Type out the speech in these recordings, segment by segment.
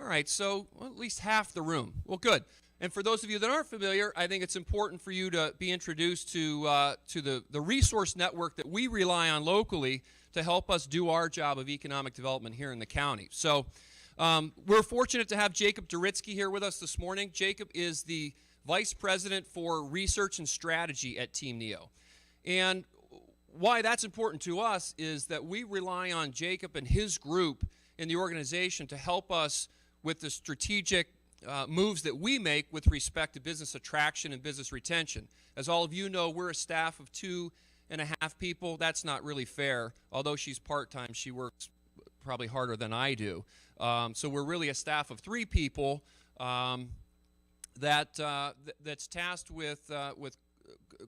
All right, so at least half the room. Well, good. And for those of you that aren't familiar, I think it's important for you to be introduced to the resource network that we rely on locally to help us do our job of economic development here in the county. So we're fortunate to have Jacob Doritsky here with us this morning. Jacob is the Vice President for Research and Strategy at Team NEO. And why that's important to us is that we rely on Jacob and his group in the organization to help us with the strategic moves that we make with respect to business attraction and business retention. As all of you know, we're a staff of 2.5 people. That's not really fair. Although she's part-time, she works probably harder than I do. So we're really a staff of 3 people that's tasked with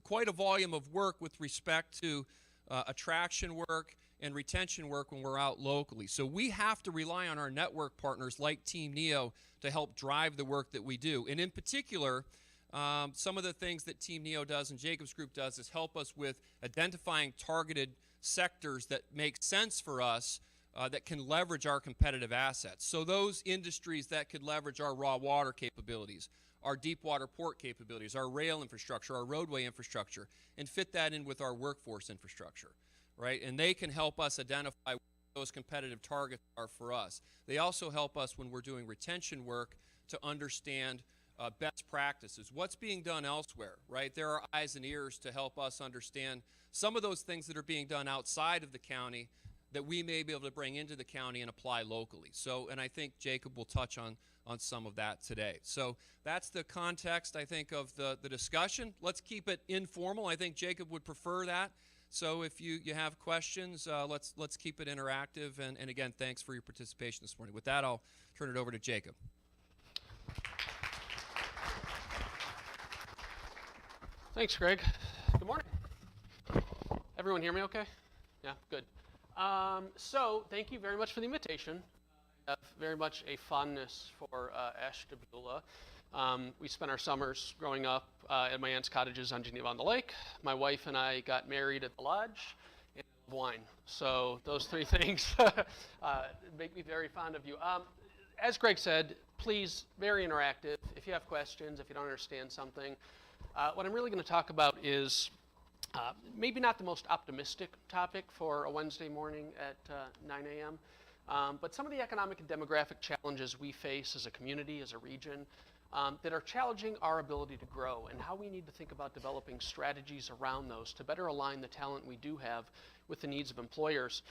quite a volume of work with respect to attraction work and retention work when we're out locally. So we have to rely on our network partners like Team NEO to help drive the work that we do. And in particular, some of the things that Team NEO does and Jacob's group does is help us with identifying targeted sectors that make sense for us that can leverage our competitive assets. So those industries that could leverage our raw water capabilities, our deep water port capabilities, our rail infrastructure, our roadway infrastructure, and fit that in with our workforce infrastructure, right? And they can help us identify what those competitive targets are for us. They also help us when we're doing retention work to understand best practices, what's being done elsewhere, right? There are eyes and ears to help us understand some of those things that are being done outside of the county that we may be able to bring into the county and apply locally. So, and I think Jacob will touch on some of that today. So that's the context, I think, of the discussion. Let's keep it informal. I think Jacob would prefer that. So if you have questions, let's keep it interactive. And again, thanks for your participation this morning. With that, I'll turn it over to Jacob. Thanks, Greg. Good morning. Everyone hear me okay? Yeah, good. So thank you very much for the invitation. I have very much a fondness for Ashtabula. We spent our summers growing up at my aunt's cottages on Geneva-on-the-Lake. My wife and I got married at the lodge, and I love wine. So those 3 things make me very fond of you. As Greg said, please, very interactive. If you have questions, if you don't understand something, what I'm really going to talk about is maybe not the most optimistic topic for a Wednesday morning at 9 a.m., but some of the economic and demographic challenges we face as a community, as a region, that are challenging our ability to grow, and how we need to think about developing strategies around those to better align the talent we do have with the needs of employers.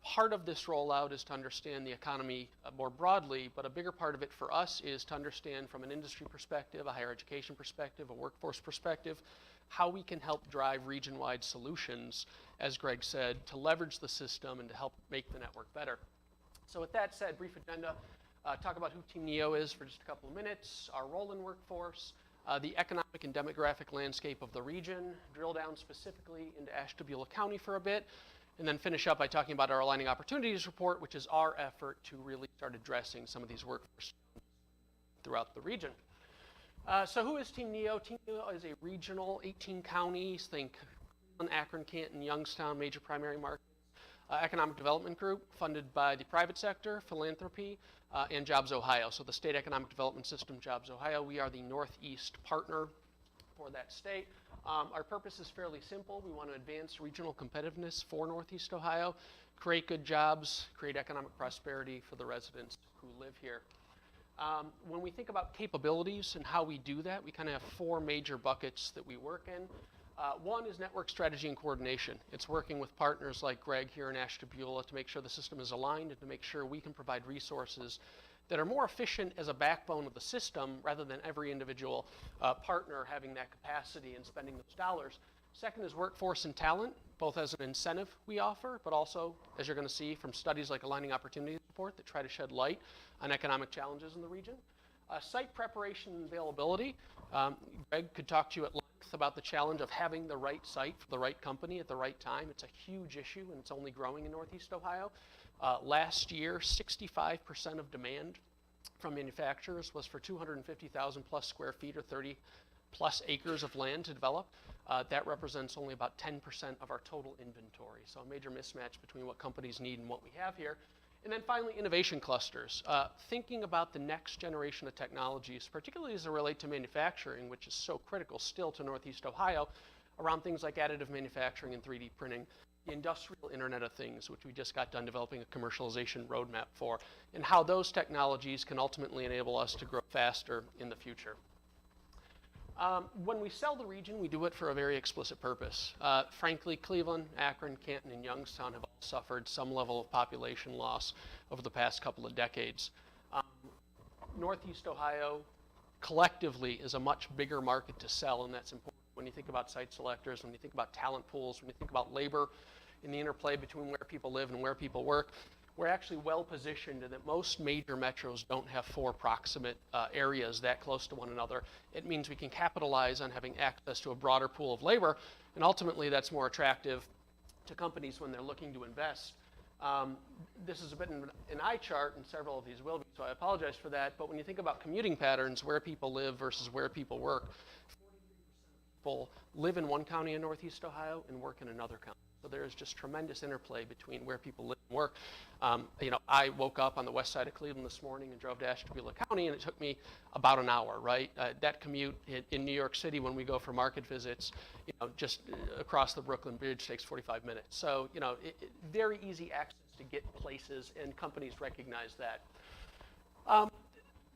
Part of this rollout is to understand the economy more broadly, but a bigger part of it for us is to understand from an industry perspective, a higher education perspective, a workforce perspective, how we can help drive region-wide solutions, as Greg said, to leverage the system and to help make the network better. So with that said, brief agenda, talk about who Team NEO is for just a couple of minutes, our role in workforce, the economic and demographic landscape of the region, drill down specifically into Ashtabula County for a bit, and then finish up by talking about our Aligning Opportunities Report, which is our effort to really start addressing some of these workforce throughout the region. So who is Team NEO? Team NEO is a regional, 18 counties, think Cleveland, Akron, Canton, Youngstown, major primary markets, economic development group funded by the private sector, philanthropy, and Jobs Ohio. So the state economic development system, Jobs Ohio, we are the Northeast partner for that state. Our purpose is fairly simple. We want to advance regional competitiveness for Northeast Ohio, create good jobs, create economic prosperity for the residents who live here. When we think about capabilities and how we do that, we kind of have 4 major buckets that we work in. One is network strategy and coordination. It's working with partners like Greg here in Ashtabula to make sure the system is aligned and to make sure we can provide resources that are more efficient as a backbone of the system rather than every individual partner having that capacity and spending those dollars. Second is workforce and talent, both as an incentive we offer, but also, as you're going to see from studies like Aligning Opportunities Report that try to shed light on economic challenges in the region. Site preparation and availability. Greg could talk to you at length about the challenge of having the right site for the right company at the right time. It's a huge issue, and it's only growing in Northeast Ohio. Last year, 65% of demand from manufacturers was for 250,000 plus square feet or 30 plus acres of land to develop. That represents only about 10% of our total inventory. So a major mismatch between what companies need and what we have here. And then finally, innovation clusters. Thinking about the next generation of technologies, particularly as they relate to manufacturing, which is so critical still to Northeast Ohio, around things like additive manufacturing and 3D printing, the industrial Internet of Things, which we just got done developing a commercialization roadmap for, and how those technologies can ultimately enable us to grow faster in the future. When we sell the region, we do it for a very explicit purpose. Frankly, Cleveland, Akron, Canton, and Youngstown have all suffered some level of population loss over the past couple of decades. Northeast Ohio collectively is a much bigger market to sell, and that's important when you think about site selectors, when you think about talent pools, when you think about labor and the interplay between where people live and where people work. We're actually well positioned in that most major metros don't have four proximate areas that close to one another. It means we can capitalize on having access to a broader pool of labor, and ultimately that's more attractive to companies when they're looking to invest. This is a bit an eye chart, and several of these will be, so I apologize for that, but when you think about commuting patterns, where people live versus where people work, 43% of people live in one county in Northeast Ohio and work in another county. So there is just tremendous interplay between where people live and work. I woke up on the west side of Cleveland this morning and drove to Ashtabula County, and it took me about an hour, right? That commute in New York City when we go for market visits, just across the Brooklyn Bridge takes 45 minutes. So, very easy access to get places, and companies recognize that.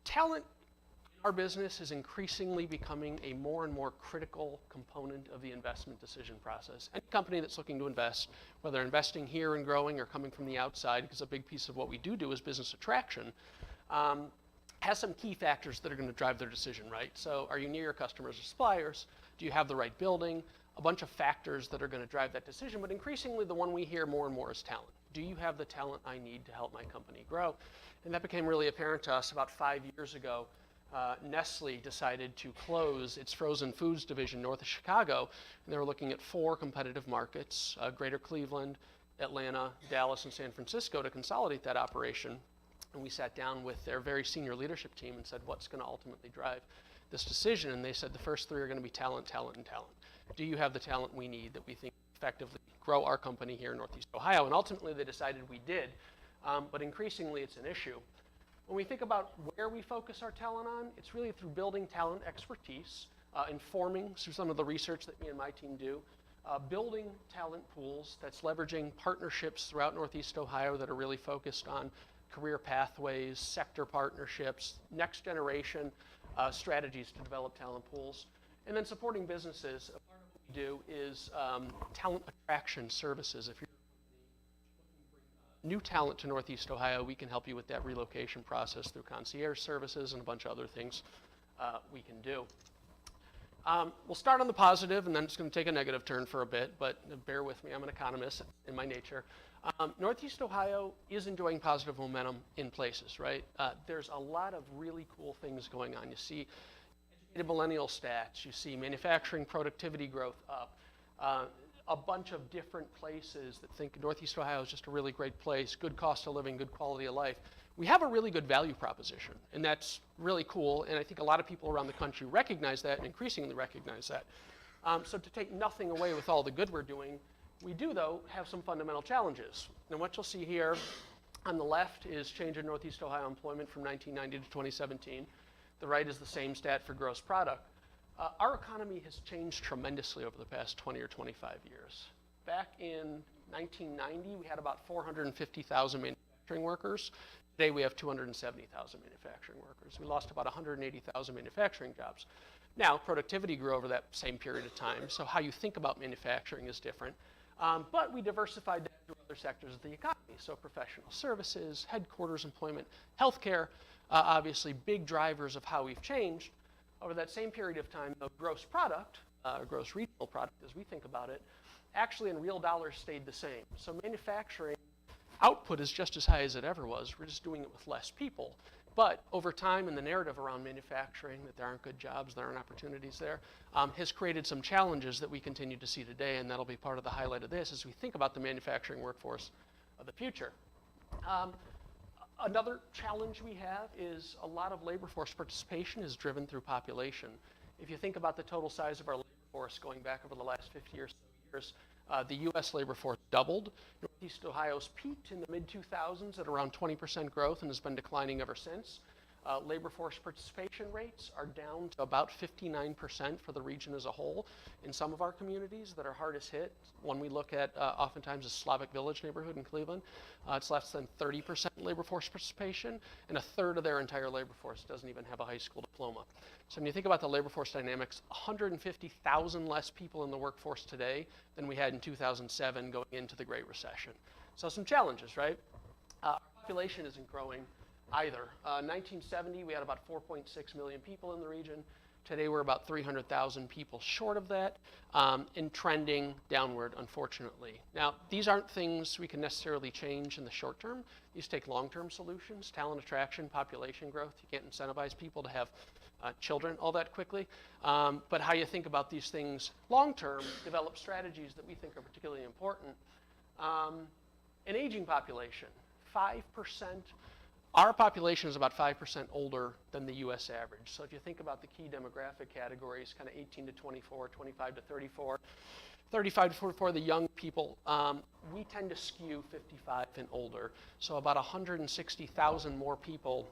Talent in our business is increasingly becoming a more and more critical component of the investment decision process. Any company that's looking to invest, whether investing here and growing or coming from the outside, because a big piece of what we do is business attraction, has some key factors that are going to drive their decision, right? So are you near your customers or suppliers? Do you have the right building? A bunch of factors that are going to drive that decision, but increasingly the one we hear more and more is talent. Do you have the talent I need to help my company grow? And that became really apparent to us about 5 years ago. Nestle decided to close its frozen foods division north of Chicago, and they were looking at 4 competitive markets, Greater Cleveland, Atlanta, Dallas, and San Francisco, to consolidate that operation. And we sat down with their very senior leadership team and said, what's going to ultimately drive this decision? And they said the first 3 are going to be talent, talent, and talent. Do you have the talent we need that we think effectively grow our company here in Northeast Ohio? And ultimately they decided we did, but increasingly it's an issue. When we think about where we focus our talent on, it's really through building talent expertise, informing through some of the research that me and my team do, building talent pools that's leveraging partnerships throughout Northeast Ohio that are really focused on career pathways, sector partnerships, next generation strategies to develop talent pools, and then supporting businesses. A part of what we do is talent attraction services. If you're new talent to Northeast Ohio, we can help you with that relocation process through concierge services and a bunch of other things we can do. We'll start on the positive, and then it's going to take a negative turn for a bit, but bear with me, I'm an economist in my nature. Northeast Ohio is enjoying positive momentum in places, right? There's a lot of really cool things going on. You see educated millennial stats, you see manufacturing productivity growth up, a bunch of different places that think Northeast Ohio is just a really great place, good cost of living, good quality of life. We have a really good value proposition, and that's really cool, and I think a lot of people around the country recognize that and increasingly recognize that. So to take nothing away with all the good we're doing, we do, though, have some fundamental challenges. And what you'll see here on the left is change in Northeast Ohio employment from 1990 to 2017. The right is the same stat for gross product. Our economy has changed tremendously over the past 20 or 25 years. Back in 1990, we had about 450,000 manufacturing workers. Today, we have 270,000 manufacturing workers. We lost about 180,000 manufacturing jobs. Now, productivity grew over that same period of time, so how you think about manufacturing is different. But we diversified that through other sectors of the economy, so professional services, headquarters employment, healthcare, obviously big drivers of how we've changed. Over that same period of time, the gross product, gross regional product as we think about it, actually in real dollars stayed the same. So manufacturing output is just as high as it ever was. We're just doing it with less people. But over time, in the narrative around manufacturing, that there aren't good jobs, there aren't opportunities there, has created some challenges that we continue to see today, and that'll be part of the highlight of this as we think about the manufacturing workforce of the future. Another challenge we have is a lot of labor force participation is driven through population. If you think about the total size of our labor force going back over the last 50 or so years, The U.S. labor force doubled. Northeast Ohio's peaked in the mid-2000s at around 20% growth and has been declining ever since. Labor force participation rates are down to about 59% for the region as a whole. In some of our communities that are hardest hit, one we look at oftentimes is Slavic Village neighborhood in Cleveland. It's less than 30% labor force participation, and a third of their entire labor force doesn't even have a high school diploma. So when you think about the labor force dynamics, 150,000 less people in the workforce today than we had in 2007 going into the Great Recession. So some challenges, right? Our population isn't growing either. 1970, we had about 4.6 million people in the region. Today, we're about 300,000 people short of that, and trending downward, unfortunately. Now, these aren't things we can necessarily change in the short term. These take long-term solutions, talent attraction, population growth. You can't incentivize people to have children all that quickly. But how you think about these things long-term, develop strategies that we think are particularly important. An aging population, 5%. Our population is about 5% older than the U.S. average. So if you think about the key demographic categories, kind of 18 to 24, 25 to 34, 35 to 44, the young people, we tend to skew 55 and older. So about 160,000 more people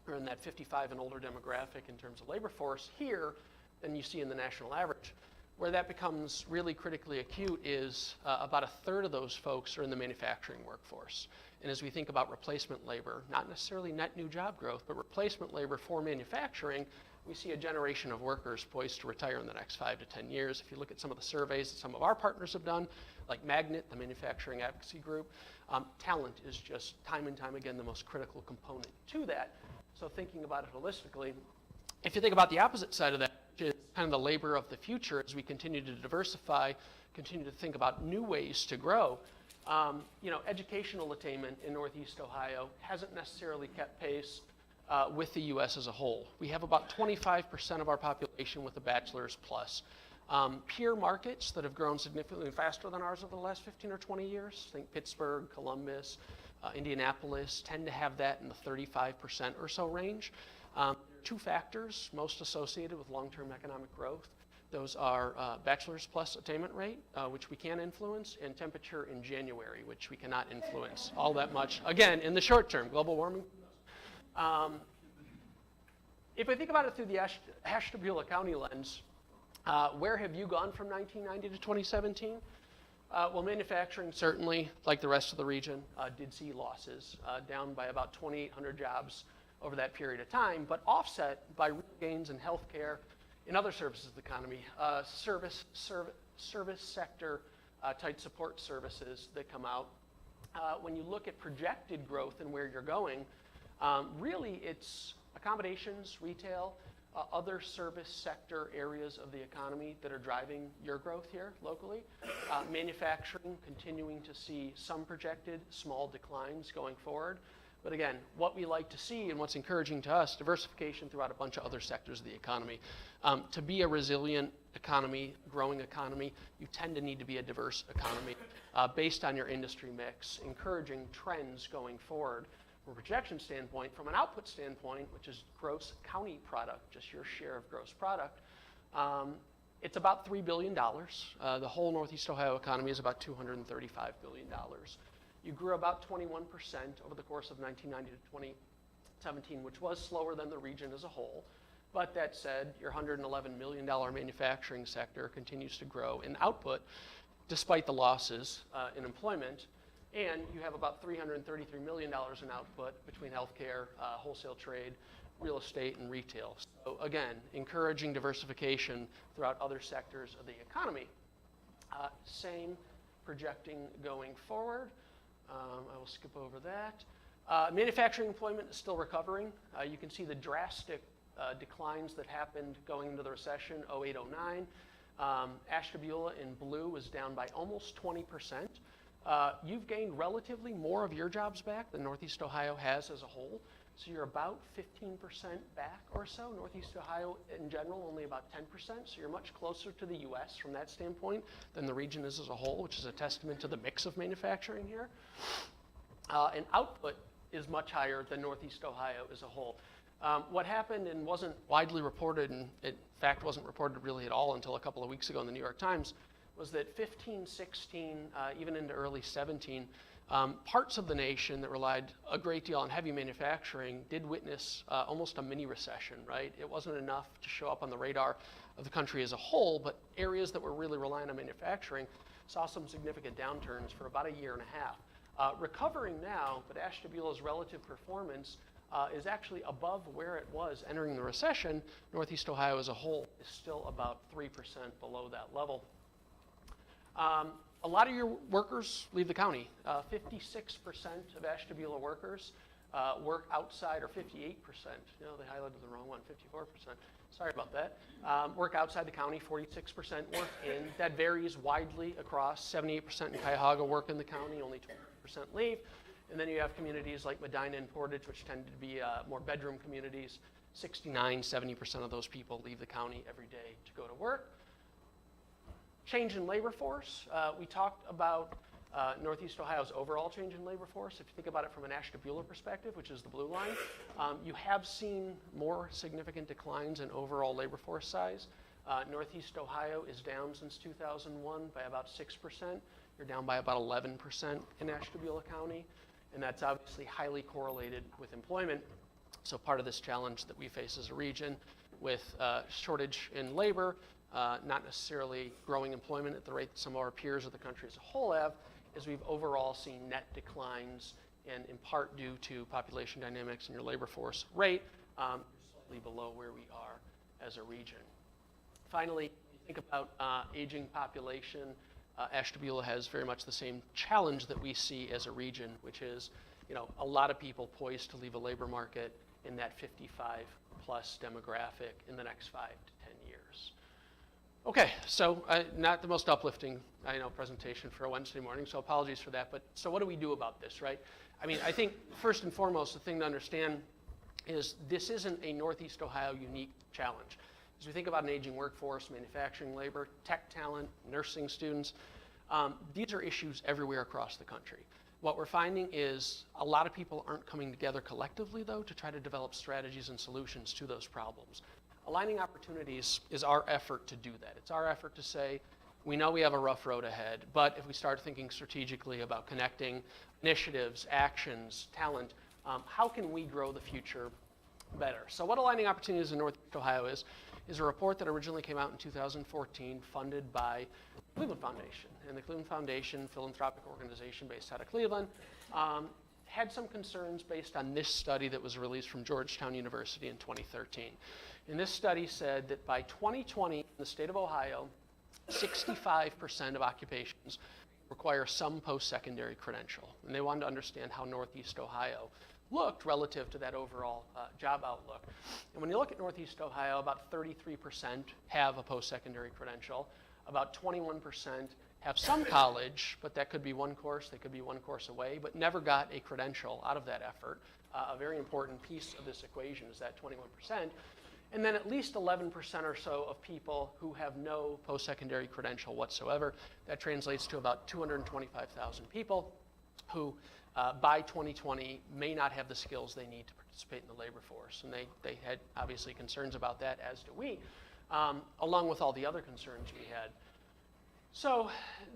are in that 55 and older demographic in terms of labor force here than you see in the national average. Where that becomes really critically acute is about a third of those folks are in the manufacturing workforce. And as we think about replacement labor, not necessarily net new job growth, but replacement labor for manufacturing, we see a generation of workers poised to retire in the next 5 to 10 years. If you look at some of the surveys that some of our partners have done, like Magnet, the manufacturing advocacy group, talent is just time and time again the most critical component to that. So thinking about it holistically, if you think about the opposite side of that, which is kind of the labor of the future as we continue to diversify, continue to think about new ways to grow, educational attainment in Northeast Ohio hasn't necessarily kept pace with the U.S. as a whole. We have about 25% of our population with a bachelor's plus. Peer markets that have grown significantly faster than ours over the last 15 or 20 years, think Pittsburgh, Columbus, Indianapolis, tend to have that in the 35% or so range. Two factors most associated with long-term economic growth. Those are bachelor's plus attainment rate, which we can influence, and temperature in January, which we cannot influence all that much. Again, in the short term, global warming. If I think about it through the Ashtabula County lens, where have you gone from 1990 to 2017? Well, manufacturing certainly, like the rest of the region, did see losses, down by about 2,800 jobs over that period of time, but offset by real gains in healthcare, in other services of the economy, service sector type support services that come out. When you look at projected growth and where you're going, really it's accommodations, retail, other service sector areas of the economy that are driving your growth here locally. Manufacturing continuing to see some projected small declines going forward. But again, what we like to see and what's encouraging to us, diversification throughout a bunch of other sectors of the economy. To be a resilient economy, growing economy, you tend to need to be a diverse economy based on your industry mix, encouraging trends going forward. From a projection standpoint, from an output standpoint, which is gross county product, just your share of gross product, it's about $3 billion. The whole Northeast Ohio economy is about $235 billion. You grew about 21% over the course of 1990 to 2017, which was slower than the region as a whole. But that said, your $111 million manufacturing sector continues to grow in output despite the losses in employment. And you have about $333 million in output between healthcare, wholesale trade, real estate, and retail. So again, encouraging diversification throughout other sectors of the economy. Same projecting going forward. I will skip over that. Manufacturing employment is still recovering. You can see the drastic declines that happened going into the recession, 08, 09. Ashtabula in blue was down by almost 20%. You've gained relatively more of your jobs back than Northeast Ohio has as a whole. So you're about 15% back or so. Northeast Ohio in general, only about 10%. So you're much closer to the US from that standpoint than the region is as a whole, which is a testament to the mix of manufacturing here. And output is much higher than Northeast Ohio as a whole. What happened and wasn't widely reported, and in fact wasn't reported really at all until a couple of weeks ago in the New York Times, was that 15, 16, even into early 17, parts of the nation that relied a great deal on heavy manufacturing did witness almost a mini recession, right? It wasn't enough to show up on the radar of the country as a whole, but areas that were really relying on manufacturing saw some significant downturns for about a year and a half. Recovering now, but Ashtabula's relative performance is actually above where it was entering the recession. Northeast Ohio as a whole is still about 3% below that level. A lot of your workers leave the county. 56% of Ashtabula workers work outside, or 58%. No, they highlighted the wrong one, 54%. Sorry about that. Work outside the county, 46% work in. That varies widely across. 78% in Cuyahoga work in the county, only 20% leave. And then you have communities like Medina and Portage, which tend to be more bedroom communities. 69, 70% of those people leave the county every day to go to work. Change in labor force. We talked about Northeast Ohio's overall change in labor force. If you think about it from an Ashtabula perspective, which is the blue line, you have seen more significant declines in overall labor force size. Northeast Ohio is down since 2001 by about 6%. You're down by about 11% in Ashtabula County, and that's obviously highly correlated with employment. So part of this challenge that we face as a region with shortage in labor, not necessarily growing employment at the rate that some of our peers of the country as a whole have, is we've overall seen net declines, and in part due to population dynamics in your labor force rate, slightly below where we are as a region. Finally, when you think about aging population, Ashtabula has very much the same challenge that we see as a region, which is, a lot of people poised to leave a labor market in that 55 plus demographic in the next 5 to 10 years. Okay, so not the most uplifting, presentation for a Wednesday morning, so apologies for that. But so what do we do about this, right? I think first and foremost, the thing to understand is this isn't a Northeast Ohio unique challenge. As we think about an aging workforce, manufacturing labor, tech talent, nursing students, these are issues everywhere across the country. What we're finding is a lot of people aren't coming together collectively, though, to try to develop strategies and solutions to those problems. Aligning opportunities is our effort to do that. It's our effort to say, we know we have a rough road ahead, but if we start thinking strategically about connecting initiatives, actions, talent, how can we grow the future better? So what Aligning Opportunities in Northeast Ohio is a report that originally came out in 2014, funded by the Cleveland Foundation. And the Cleveland Foundation, philanthropic organization based out of Cleveland, had some concerns based on this study that was released from Georgetown University in 2013. And this study said that by 2020, in the state of Ohio, 65% of occupations require some post-secondary credential. And they wanted to understand how Northeast Ohio looked relative to that overall job outlook. And when you look at Northeast Ohio, about 33% have a post-secondary credential. About 21% have some college, but that could be one course, they could be one course away, but never got a credential out of that effort. A very important piece of this equation is that 21%. And then at least 11% or so of people who have no post-secondary credential whatsoever. That translates to about 225,000 people who by 2020 may not have the skills they need to participate in the labor force. And they had obviously concerns about that, as do we, along with all the other concerns we had. So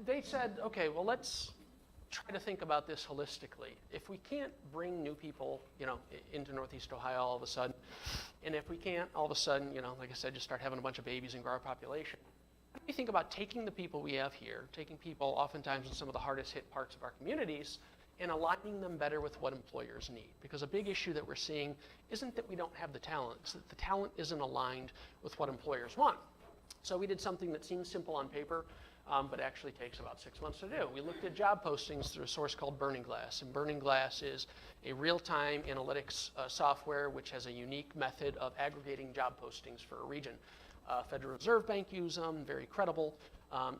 they said, okay, well, let's try to think about this holistically. If we can't bring new people, into Northeast Ohio all of a sudden, and if we can't all of a sudden, like I said, just start having a bunch of babies and grow our population, how do we think about taking the people we have here, taking people oftentimes in some of the hardest hit parts of our communities, and aligning them better with what employers need? Because a big issue that we're seeing isn't that we don't have the talent, it's that the talent isn't aligned with what employers want. So we did something that seems simple on paper, but actually takes about 6 months to do. We looked at job postings through a source called Burning Glass, and Burning Glass is a real-time analytics software which has a unique method of aggregating job postings for a region. Federal Reserve Bank use them, very credible.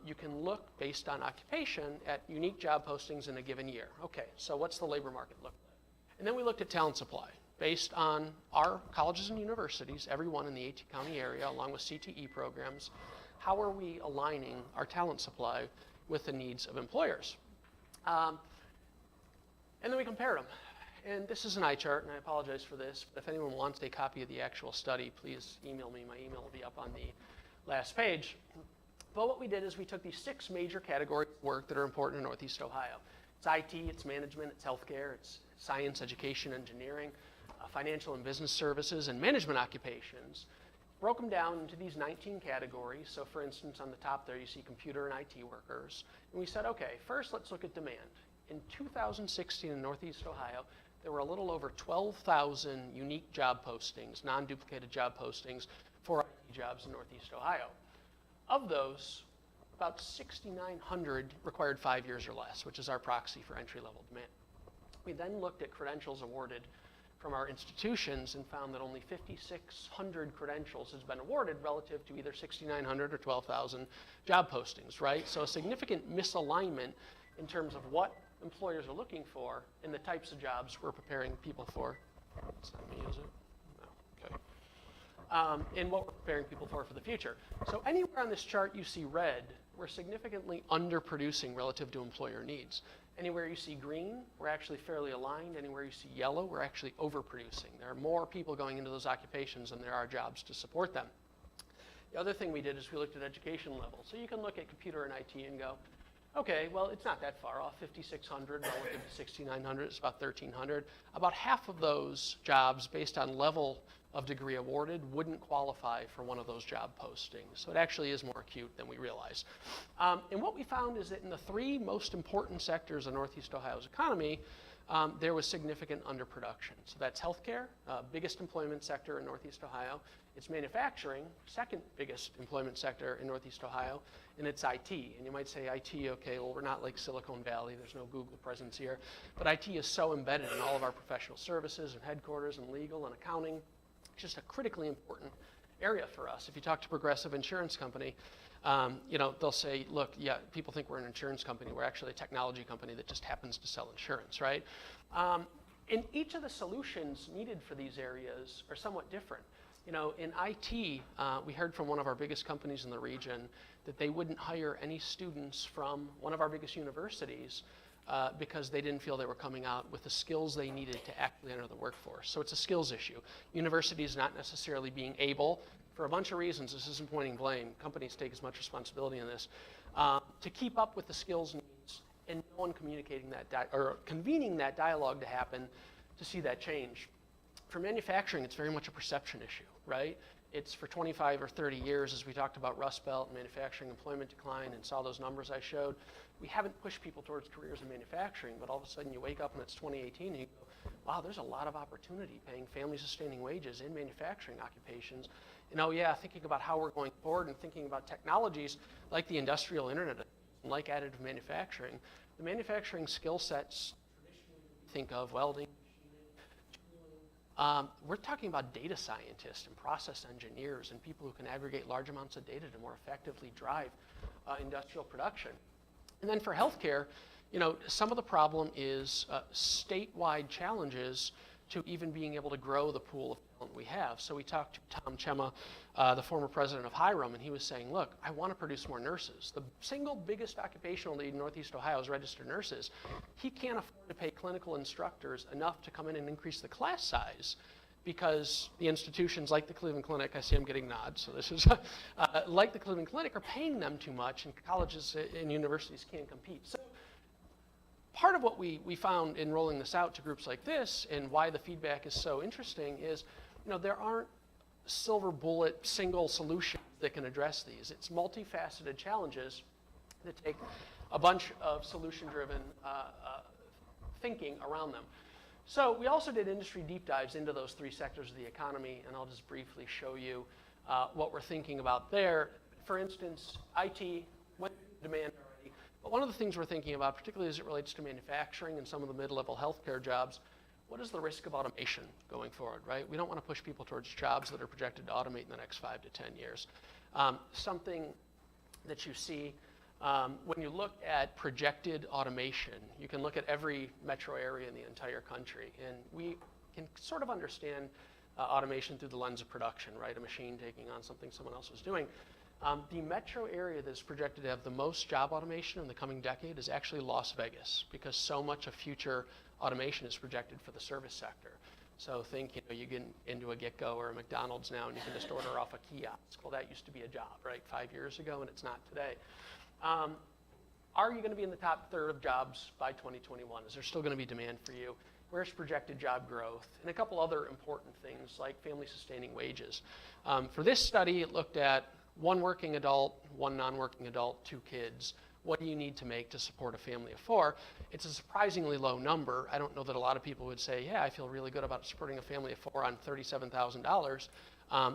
You can look based on occupation at unique job postings in a given year. Okay, so what's the labor market look like? And then we looked at talent supply based on our colleges and universities, everyone in the AT County area, along with CTE programs. How are we aligning our talent supply with the needs of employers? And then we compared them. And this is an eye chart, and I apologize for this, but if anyone wants a copy of the actual study, please email me. My email will be up on the last page. But what we did is we took these 6 major categories of work that are important in Northeast Ohio. It's IT, it's management, it's healthcare, it's science, education, engineering, financial and business services, and management occupations. Broke them down into these 19 categories. So for instance, on the top there you see computer and IT workers. And we said, okay, first let's look at demand. In 2016 in Northeast Ohio, there were a little over 12,000 unique job postings, non-duplicated job postings for IT jobs in Northeast Ohio. Of those, about 6,900 required 5 years or less, which is our proxy for entry-level demand. We then looked at credentials awarded from our institutions and found that only 5,600 credentials has been awarded relative to either 6,900 or 12,000 job postings, right? So a significant misalignment in terms of what employers are looking for and the types of jobs we're preparing people for. Does that mean use it? No, okay. And what we're preparing people for the future. So anywhere on this chart you see red, we're significantly underproducing relative to employer needs. Anywhere you see green, we're actually fairly aligned. Anywhere you see yellow, we're actually overproducing. There are more people going into those occupations than there are jobs to support them. The other thing we did is we looked at education levels. So you can look at computer and IT and go, okay, well, it's not that far off, 5,600 relative to 6,900, it's about 1,300. About half of those jobs, based on level of degree awarded, wouldn't qualify for one of those job postings. So it actually is more acute than we realize. And what we found is that in the 3 most important sectors of Northeast Ohio's economy, there was significant underproduction. So that's healthcare, biggest employment sector in Northeast Ohio. It's manufacturing, second biggest employment sector in Northeast Ohio, and it's IT. And you might say, IT, okay, well, we're not like Silicon Valley. There's no Google presence here. But IT is so embedded in all of our professional services and headquarters and legal and accounting. It's just a critically important area for us. If you talk to Progressive Insurance Company, they'll say, look, yeah, people think we're an insurance company. We're actually a technology company that just happens to sell insurance, right? And each of the solutions needed for these areas are somewhat different. You know, in IT, we heard from one of our biggest companies in the region that they wouldn't hire any students from one of our biggest universities because they didn't feel they were coming out with the skills they needed to actively enter the workforce. So it's a skills issue. Universities not necessarily being able, for a bunch of reasons, this isn't pointing blame, companies take as much responsibility in this, to keep up with the skills needs and no one communicating that, or convening that dialogue to happen to see that change. For manufacturing, it's very much a perception issue, right? It's for 25 or 30 years, as we talked about Rust Belt and manufacturing employment decline and saw those numbers I showed, we haven't pushed people towards careers in manufacturing, but all of a sudden you wake up and it's 2018 and you go, wow, there's a lot of opportunity paying family-sustaining wages in manufacturing occupations. And oh yeah, thinking about how we're going forward and thinking about technologies like the industrial internet, like additive manufacturing, the manufacturing skill sets traditionally we think of welding, we're talking about data scientists and process engineers and people who can aggregate large amounts of data to more effectively drive industrial production. And then for healthcare, you know, some of the problem is statewide challenges to even being able to grow the pool of talent we have. So we talked to Tom Chema, the former president of Hiram, and he was saying, look, I want to produce more nurses. The single biggest occupational need in Northeast Ohio is registered nurses. He can't afford to pay clinical instructors enough to come in and increase the class size because the institutions like the Cleveland Clinic, I see I'm getting nods, so this is, like the Cleveland Clinic are paying them too much and colleges and universities can't compete. So part of what we found in rolling this out to groups like this and why the feedback is so interesting is, you know, there aren't silver bullet single solutions that can address these. It's multifaceted challenges that take a bunch of solution-driven thinking around them. So we also did industry deep dives into those 3 sectors of the economy, and I'll just briefly show you what we're thinking about there. For instance, IT went through demand already, but one of the things we're thinking about, particularly as it relates to manufacturing and some of the mid-level healthcare jobs, what is the risk of automation going forward, right? We don't want to push people towards jobs that are projected to automate in the next 5 to 10 years. Something that you see when you look at projected automation, you can look at every metro area in the entire country, and we can sort of understand automation through the lens of production, right? A machine taking on something someone else was doing. The metro area that is projected to have the most job automation in the coming decade is actually Las Vegas, because so much of future automation is projected for the service sector. So think, you get into a Get-Go or a McDonald's now and you can just order off a kiosk. Well, that used to be a job, right, 5 years ago, and it's not today. Are you going to be in the top third of jobs by 2021? Is there still going to be demand for you? Where's projected job growth? And a couple other important things like family sustaining wages. For this study, it looked at 1 working adult, 1 non-working adult, 2 kids. What do you need to make to support a family of 4? It's a surprisingly low number. I don't know that a lot of people would say, yeah, I feel really good about supporting a family of 4 on $37,000,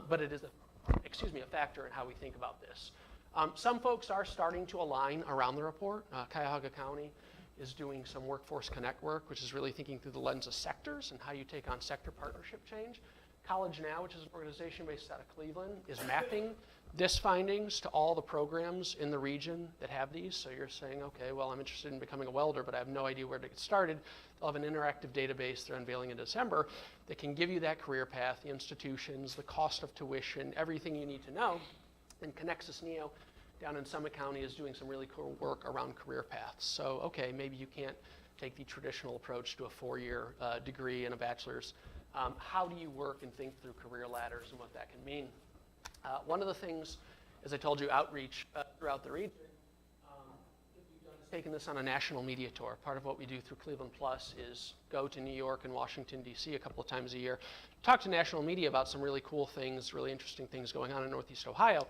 but it is a factor in how we think about this. Some folks are starting to align around the report. Cuyahoga County is doing some Workforce Connect work, which is really thinking through the lens of sectors and how you take on sector partnership change. College Now, which is an organization based out of Cleveland, is mapping this findings to all the programs in the region that have these. So you're saying, okay, well, I'm interested in becoming a welder, but I have no idea where to get started. They'll have an interactive database they're unveiling in December that can give you that career path, the institutions, the cost of tuition, everything you need to know. And Connexus Neo down in Summit County is doing some really cool work around career paths. So, okay, maybe you can't take the traditional approach to a 4-year degree and a bachelor's. How do you work and think through career ladders and what that can mean? One of the things, as I told you, outreach throughout the region, taking this on a national media tour. Part of what we do through Cleveland Plus is go to New York and Washington, D.C. a couple of times a year, talk to national media about some really cool things, really interesting things going on in Northeast Ohio.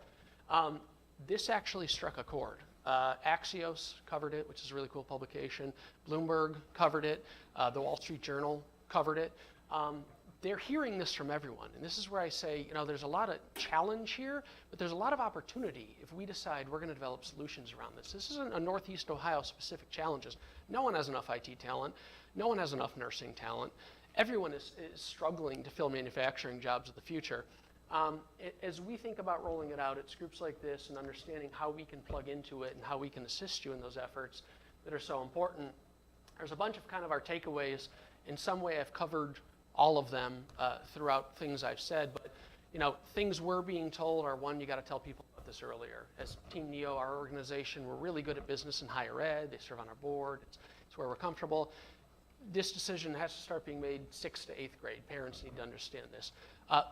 This actually struck a chord. Axios covered it, which is a really cool publication. Bloomberg covered it. The Wall Street Journal covered it. They're hearing this from everyone. And this is where I say, there's a lot of challenge here, but there's a lot of opportunity if we decide we're going to develop solutions around this. This isn't a Northeast Ohio specific challenges. No one has enough IT talent. No one has enough nursing talent. Everyone is struggling to fill manufacturing jobs of the future. As we think about rolling it out, it's groups like this and understanding how we can plug into it and how we can assist you in those efforts that are so important. There's a bunch of kind of our takeaways. In some way, I've covered all of them throughout things I've said, but things we're being told are, one, you got to tell people about this earlier. As Team Neo, our organization, we're really good at business and higher ed. They serve on our board. It's where we're comfortable. This decision has to start being made 6th to 8th grade. Parents need to understand this.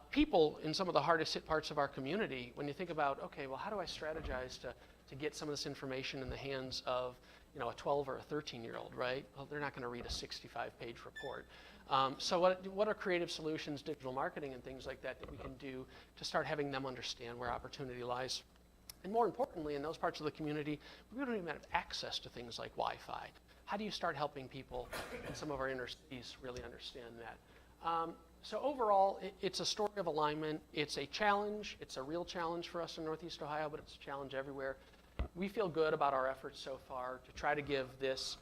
People in some of the hardest hit parts of our community, when you think about, okay, well, how do I strategize to get some of this information in the hands of a 12 or a 13-year-old, right? Well, they're not going to read a 65-page report. So what are creative solutions, digital marketing and things like that we can do to start having them understand where opportunity lies? And more importantly, in those parts of the community, we don't even have access to things like Wi-Fi. How do you start helping people in some of our inner cities really understand that? So overall, it's a story of alignment. It's a challenge. It's a real challenge for us in Northeast Ohio, but it's a challenge everywhere. We feel good about our efforts so far to try to give this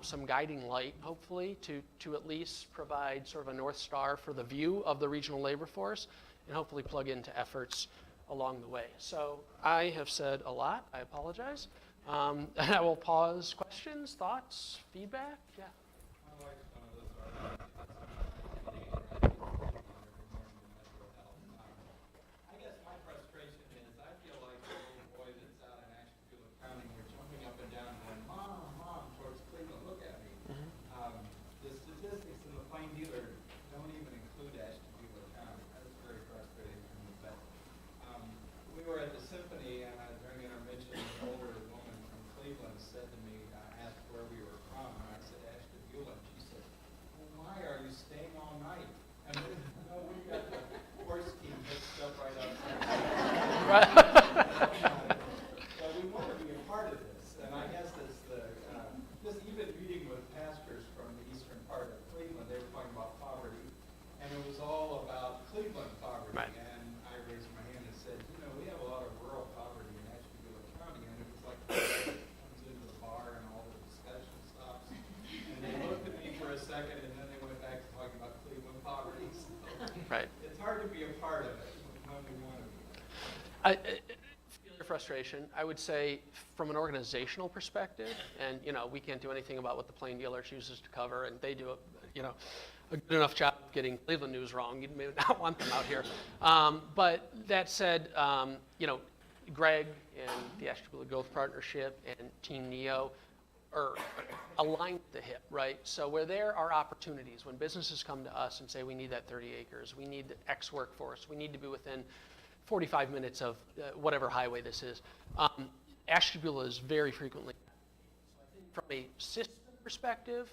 some guiding light, hopefully, to at least provide sort of a North Star for the view of the regional labor force and hopefully plug into efforts along the way. So I have said a lot. I apologize. I will pause. Questions, thoughts, feedback? Yeah. But we want to be a part of this, and I guess it's just even meeting with pastors from the eastern part of Cleveland, they were talking about poverty, and it was all about Cleveland poverty. Right. And I raised my hand and said, we have a lot of rural poverty in Ashtabula County, and it was like comes into the bar and all the discussion stops, and they looked at me for a second, and then they went back to talking about Cleveland poverty. So Right. it's hard to be a part of it when we want to be. Feel your frustration. I would say from an organizational perspective, and we can't do anything about what the Plain Dealer chooses to cover, and they do a good enough job of getting Cleveland news wrong. You may not want them out here. But that said, Greg and the Ashtabula Growth Partnership and Team Neo or aligned at the hip, right? So where there are opportunities, when businesses come to us and say, we need that 30 acres, we need X workforce, we need to be within 45 minutes of whatever highway this is, Ashtabula is very frequently. So I think from a system perspective,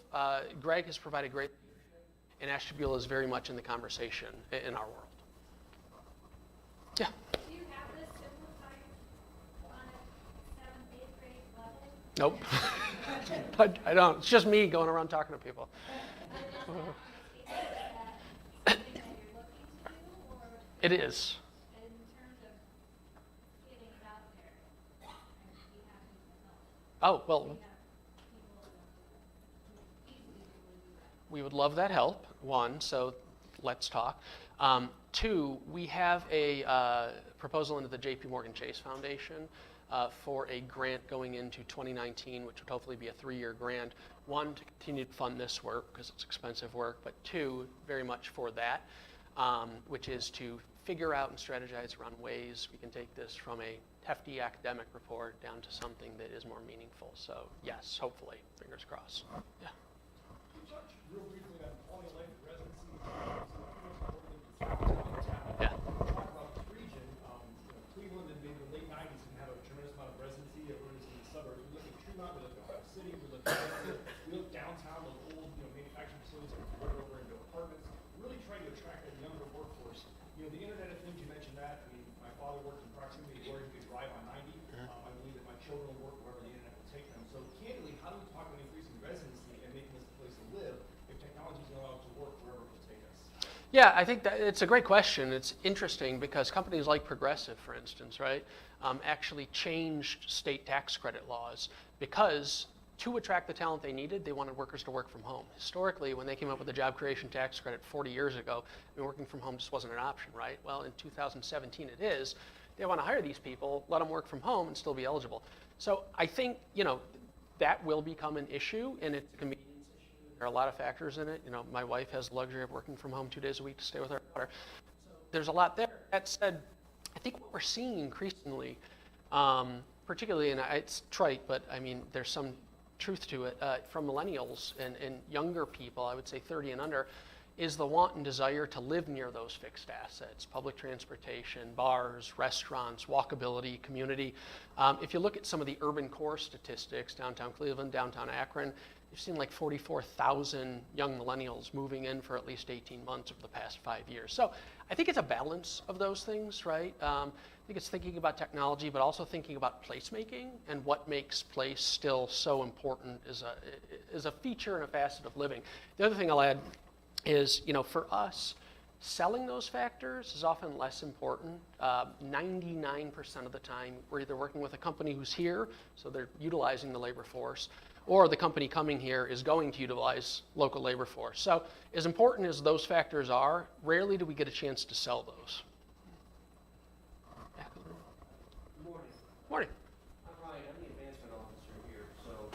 Greg has provided great leadership, and Ashtabula is very much in the conversation in our world. Yeah. Do you have this simplified on a 7th, 8th grade level? Nope. I don't. It's just me going around talking to people. Is that something that you're looking to do, or It is. in terms of getting it out there? And we have to help. Oh, well, We have people who easily do that. we would love that help, one, so let's talk. Two, we have a proposal into the JP Morgan Chase Foundation for a grant going into 2019, which would hopefully be a 3-year grant. One, to continue to fund this work, because it's expensive work, but two, very much for that, which is to figure out and strategize around ways we can take this from a hefty academic report down to something that is more meaningful. So yes, hopefully, fingers crossed. Yeah. Can you touch real briefly on quality of life residency? Yeah. Talk about this region. Cleveland in maybe the late 90s can have a tremendous amount of residency of residency in the suburbs. We look at Tremont, we look at Ohio City, we look at we look downtown, those old manufacturing facilities that are converted over into apartments. Really trying to attract that younger workforce. The Internet of Things, you mentioned that. I mean, my father worked in proximity to where he could drive on 90. I believe that my children will work wherever the Internet will take them. So candidly, how do we talk about increasing residency and making this a place to live if technology is going to allow it to work wherever it will take us? Yeah, I think that it's a great question. It's interesting because companies like Progressive, for instance, right, actually changed state tax credit laws because to attract the talent they needed, they wanted workers to work from home. Historically, when they came up with the job creation tax credit 40 years ago, working from home just wasn't an option, right? Well, in 2017 it is. They want to hire these people, let them work from home and still be eligible. So I think, that will become an issue, and it's a convenience issue. There are a lot of factors in it. My wife has the luxury of working from home 2 days a week to stay with her daughter. So there's a lot there. That said, I think what we're seeing increasingly, particularly, and it's trite, but I mean, there's some truth to it, from millennials and younger people, I would say 30 and under, is the want and desire to live near those fixed assets, public transportation, bars, restaurants, walkability, community. If you look at some of the urban core statistics, downtown Cleveland, downtown Akron, you've seen like 44,000 young millennials moving in for at least 18 months over the past 5 years. So I think it's a balance of those things, right? I think it's thinking about technology, but also thinking about placemaking and what makes place still so important as a feature and a facet of living. The other thing I'll add is, for us, selling those factors is often less important. 99% of the time, we're either working with a company who's here, so they're utilizing the labor force, or the company coming here is going to utilize local labor force. So as important as those factors are, rarely do we get a chance to sell those. Good morning. Morning. I'm Ryan. I'm the advancement officer here. So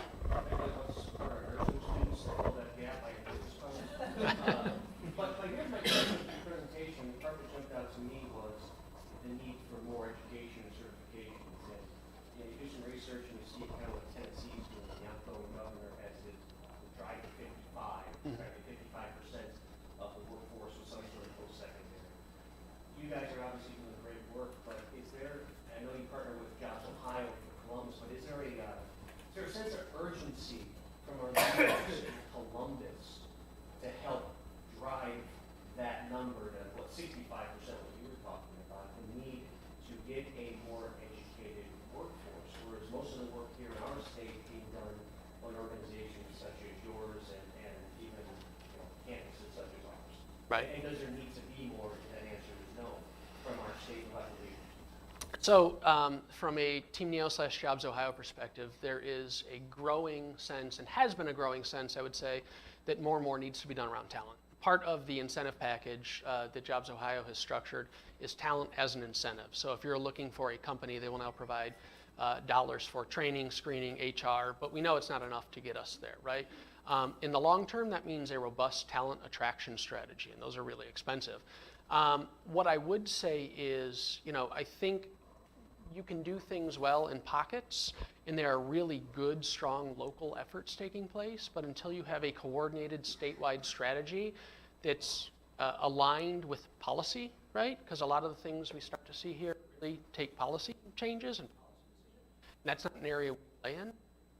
maybe let's start our nursing students to fill that gap I did this time. But here's my question for the presentation. The part that jumped out to me was the need for more education and certifications. And you do some research and you see kind of what Tennessee's doing. The outgoing governor has his drive to 55, right? 55% of the workforce with some sort of post-secondary. You guys are obviously doing great work, but is there, I know you partner with Jobs Ohio for Columbus, but is there a sense of urgency from our leaders in Columbus to help drive that number to, 65%, what you were talking about, the need to get a more educated workforce, whereas most of the work here in our state being done on organizations such as yours and even campuses such as ours. Right. And does there need to be more, if that answer is no, from our state level leaders? So from a Team Neo / Jobs Ohio perspective, there is a growing sense, and has been a growing sense, I would say, that more and more needs to be done around talent. Part of the incentive package that Jobs Ohio has structured is talent as an incentive. So if you're looking for a company, they will now provide dollars for training, screening, HR, but we know it's not enough to get us there, right? In the long term, that means a robust talent attraction strategy, and those are really expensive. What I would say is, I think you can do things well in pockets, and there are really good, strong local efforts taking place, but until you have a coordinated statewide strategy that's aligned with policy, right? Because a lot of the things we start to see here really take policy changes, and that's not an area we play in.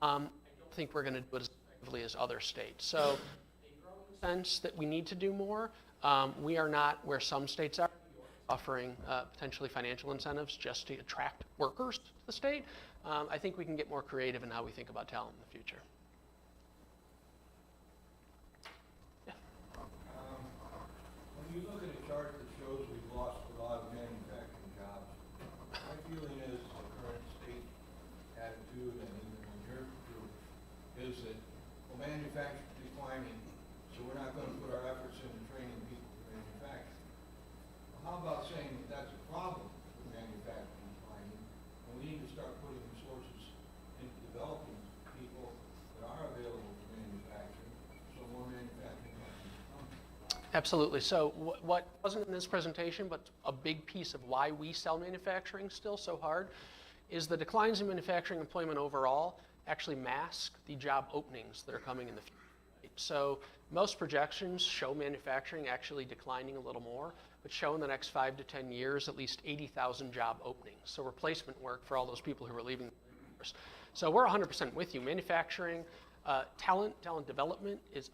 I don't think we're going to do it as effectively as other states. So, a growing sense that we need to do more. We are not where some states are, offering potentially financial incentives just to attract workers to the state. I think we can get more creative in how we think about talent in the future. When you look at a chart that shows we've lost a lot of manufacturing jobs, my feeling is the current state attitude, and even in your group, is that, well, manufacturing is declining, so we're not going to put our efforts into training people to manufacture. Well, how about saying that that's a problem with manufacturing declining, and we need to start putting resources into developing people that are available for manufacturing, so more manufacturing companies come. Absolutely. So what wasn't in this presentation, but a big piece of why we sell manufacturing still so hard, is the declines in manufacturing employment overall actually mask the job openings that are coming in the future. So most projections show manufacturing actually declining a little more, but show in the next 5 to 10 years at least 80,000 job openings. So replacement work for all those people who are leaving the workforce. So we're 100% with you. Manufacturing, talent development is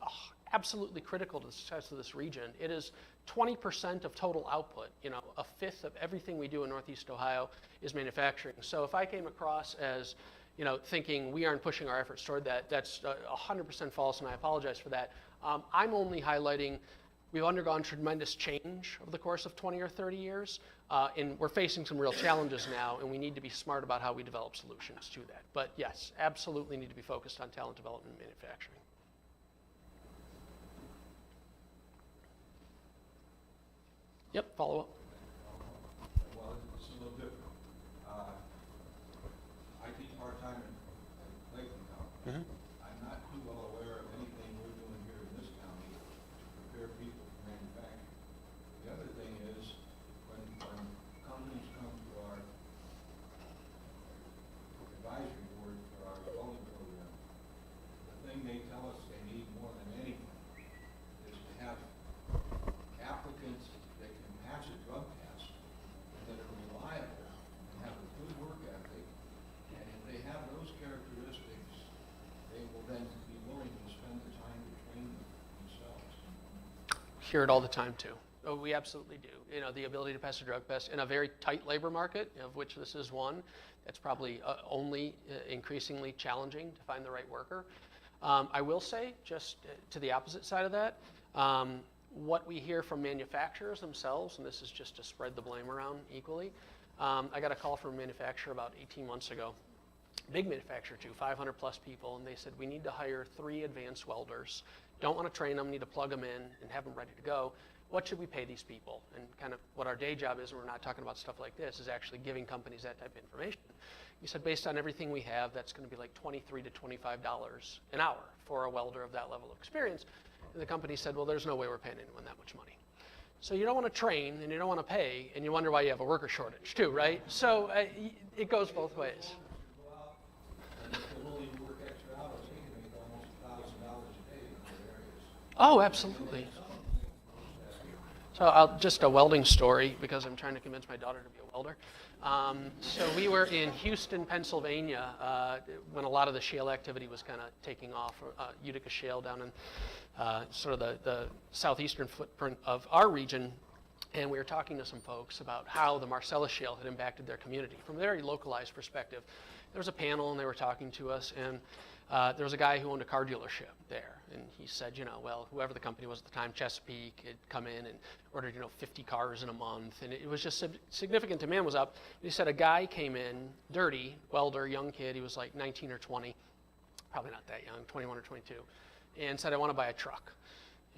absolutely critical to the success of this region. It is 20% of total output. You know, a fifth of everything we do in Northeast Ohio is manufacturing. So if I came across as, you know, thinking we aren't pushing our efforts toward that, that's 100% false, and I apologize for that. I'm only highlighting we've undergone tremendous change over the course of 20 or 30 years, and we're facing some real challenges now, and we need to be smart about how we develop solutions to that. But yes, absolutely need to be focused on talent development and manufacturing. Yep, follow up. Well, it's a little different. I teach part-time in Lakeland County. I'm not too well aware of anything we're doing here in this county to prepare people for manufacturing. The other thing is, when companies come to our advisory board for our welding program, the thing they tell us they need more than anything is to have applicants that can pass a drug test, that are reliable, and have a good work ethic, and if they have those characteristics, they will then be willing to spend the time to train them themselves. Hear it all the time too. Oh, we absolutely do. You know, the ability to pass a drug test in a very tight labor market, of which this is one, that's probably only increasingly challenging to find the right worker. I will say, just to the opposite side of that, what we hear from manufacturers themselves, and this is just to spread the blame around equally, I got a call from a manufacturer about 18 months ago, big manufacturer too, 500 plus people, and they said, we need to hire 3 advanced welders. Don't want to train them, need to plug them in and have them ready to go. What should we pay these people? And kind of what our day job is, and we're not talking about stuff like this, is actually giving companies that type of information. He said, based on everything we have, that's going to be like $23 to $25 an hour for a welder of that level of experience. And the company said, well, there's no way we're paying anyone that much money. So you don't want to train, and you don't want to pay, and you wonder why you have a worker shortage too, right? So it goes both ways. Go out, and if they're willing to work extra hours, they can make almost $1,000 a day in other areas. Oh, absolutely. So just a welding story, because I'm trying to convince my daughter to be a welder. So we were in Houston, Pennsylvania, when a lot of the shale activity was kind of taking off, Utica Shale down in sort of the southeastern footprint of our region. And we were talking to some folks about how the Marcellus Shale had impacted their community from a very localized perspective. There was a panel, and they were talking to us, and there was a guy who owned a car dealership there, and he said, you know, well, whoever the company was at the time, Chesapeake, had come in and ordered, 50 cars in a month, and it was just significant. Demand was up. He said a guy came in, dirty, welder, young kid, he was like 19 or 20, probably not that young, 21 or 22, and said, I want to buy a truck.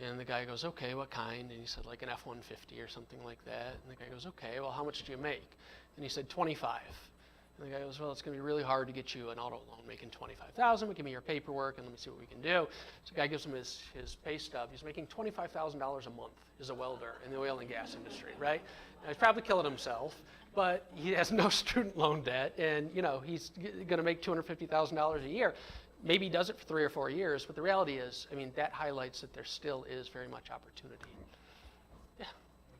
And the guy goes, okay, what kind? And he said, like an F-150 or something like that. And the guy goes, okay, well, how much do you make? And he said, 25. And the guy goes, well, it's going to be really hard to get you an auto loan making $25,000, but give me your paperwork and let me see what we can do. So the guy gives him his pay stub. He's making $25,000 a month as a welder in the oil and gas industry, right? Now, he's probably killing himself, but he has no student loan debt, and he's going to make $250,000 a year. Maybe he does it for 3 or 4 years, but the reality is, I mean, that highlights that there still is very much opportunity. Yeah.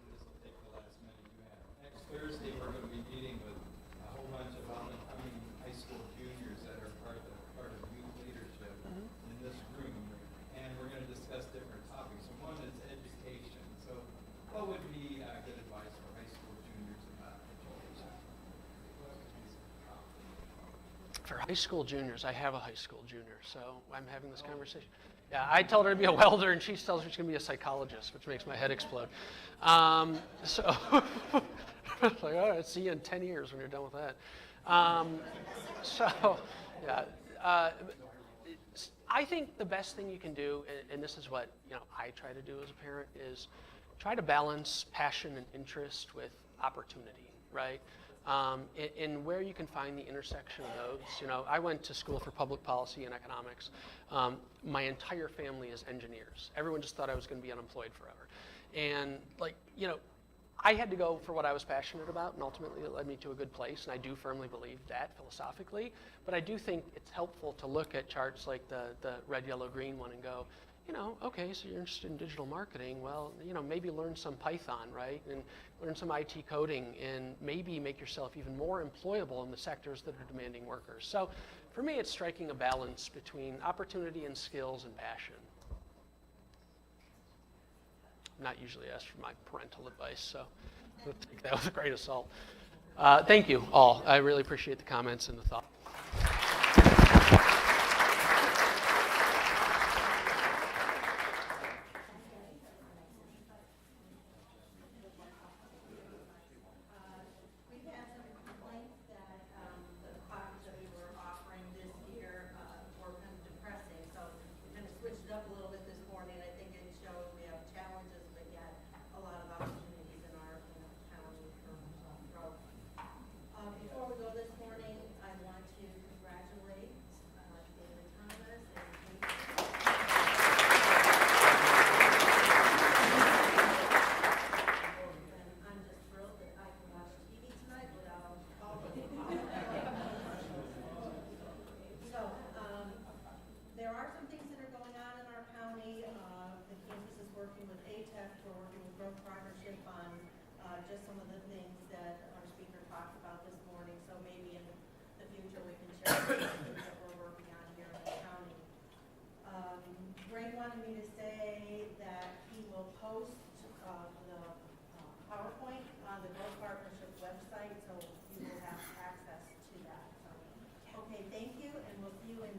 This will take the last minute you have. Next Thursday, we're going to be meeting with a whole bunch of up-and-coming high school juniors that are part of youth leadership in this room, and we're going to discuss different topics. And one is education. So, what would be good advice for high school juniors about education? What would be some topics? For high school juniors, I have a high school junior, so I'm having this conversation. Yeah, I told her to be a welder, and she tells me she's going to be a psychologist, which makes my head explode. So, like, all right, see you in 10 years when you're done with that. I think the best thing you can do, and this is what I try to do as a parent, is try to balance passion and interest with opportunity, right? And where you can find the intersection of those. I went to school for public policy and economics. My entire family is engineers. Everyone just thought I was going to be unemployed forever. And I had to go for what I was passionate about, and ultimately it led me to a good place, and I do firmly believe that philosophically. But I do think it's helpful to look at charts like the red, yellow, green one and go, okay, so you're interested in digital marketing. Well, maybe learn some Python, right? And learn some IT coding, and maybe make yourself even more employable in the sectors that are demanding workers. So for me, it's striking a balance between opportunity and skills and passion. I'm not usually asked for my parental advice, so we'll take that with a grain of salt. Thank you all. I really appreciate the comments and the thought. We've had some complaints that the classes that we were offering this year were kind of depressing, so we kind of switched it up a little bit this morning. I think it shows we have challenges, but yet a lot of opportunities in our county for growth. Before we go this morning, I want to congratulate David Thomas and I'm just thrilled that I can watch TV tonight without following. So, there are some things that are going on in our county. The campus is working with ATEF, we're working with Growth Partnership on just some of the things that our speaker talked about this morning. So maybe in the future we can share some things that we're working on here in the county. Greg wanted me to say that he will post the PowerPoint on the Growth Partnership website, so you will have access to that. So, okay, thank you, and we'll see you in